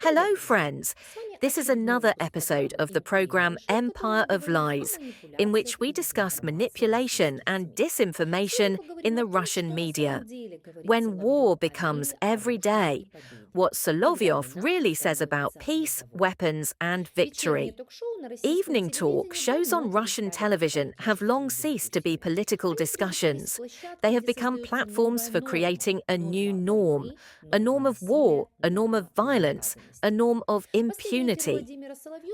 Hello, friends. This is another episode of the program Empire of Lies, in which we discuss manipulation and disinformation in the Russian media. When war becomes every day, what Solovyov really says about peace, weapons, and victory. Evening talk shows on Russian television have long ceased to be political discussions. They have become platforms for creating a new norm, a norm of war, a norm of violence, a norm of impunity.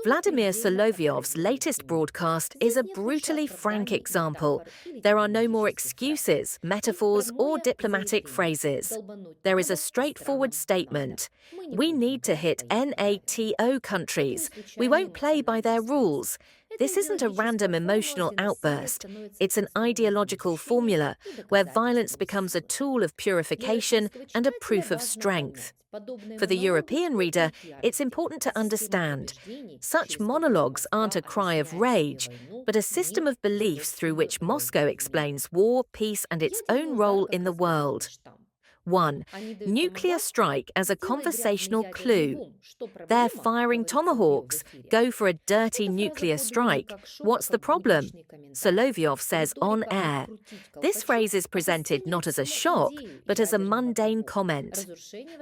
Vladimir Solovyov's latest broadcast is a brutally frank example. There are no more excuses, metaphors, or diplomatic phrases. There is a straightforward statement. We need to hit NATO countries. We won't play by their rules. This isn't a random emotional outburst. It's an ideological formula where violence becomes a tool of purification and a proof of strength. For the European reader, it's important to understand. Such monologues aren't a cry of rage, but a system of beliefs through which Moscow explains war, peace, and its own role in the world. 1. Nuclear strike as a conversational clue. They're firing tomahawks. Go for a dirty nuclear strike. What's the problem? Solovyov says on air. This phrase is presented not as a shock, but as a mundane comment.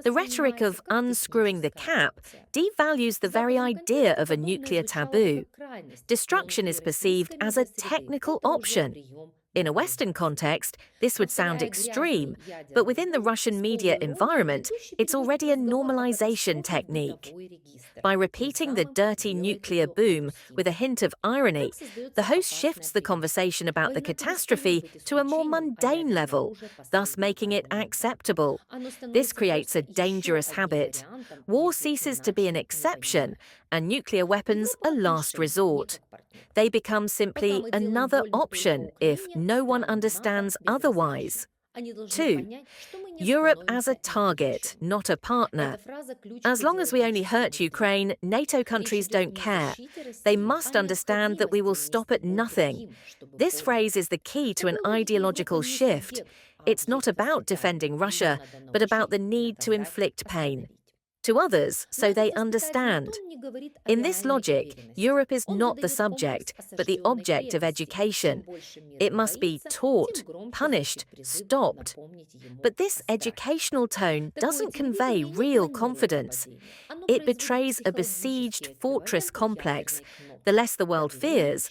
The rhetoric of unscrewing the cap devalues the very idea of a nuclear taboo. Destruction is perceived as a technical option. In a Western context, this would sound extreme, but within the Russian media environment, it's already a normalization technique. By repeating the dirty nuclear boom with a hint of irony, the host shifts the conversation about the catastrophe to a more mundane level, thus making it acceptable. This creates a dangerous habit. War ceases to be an exception, and nuclear weapons a last resort. They become simply another option if no one understands otherwise. 2. Europe as a target, not a partner. As long as we only hurt Ukraine, NATO countries don't care. They must understand that we will stop at nothing. This phrase is the key to an ideological shift. It's not about defending Russia, but about the need to inflict pain. To others, so they understand. In this logic, Europe is not the subject, but the object of education. It must be taught, punished, stopped. But this educational tone doesn't convey real confidence. It betrays a besieged fortress complex. The less the world fears,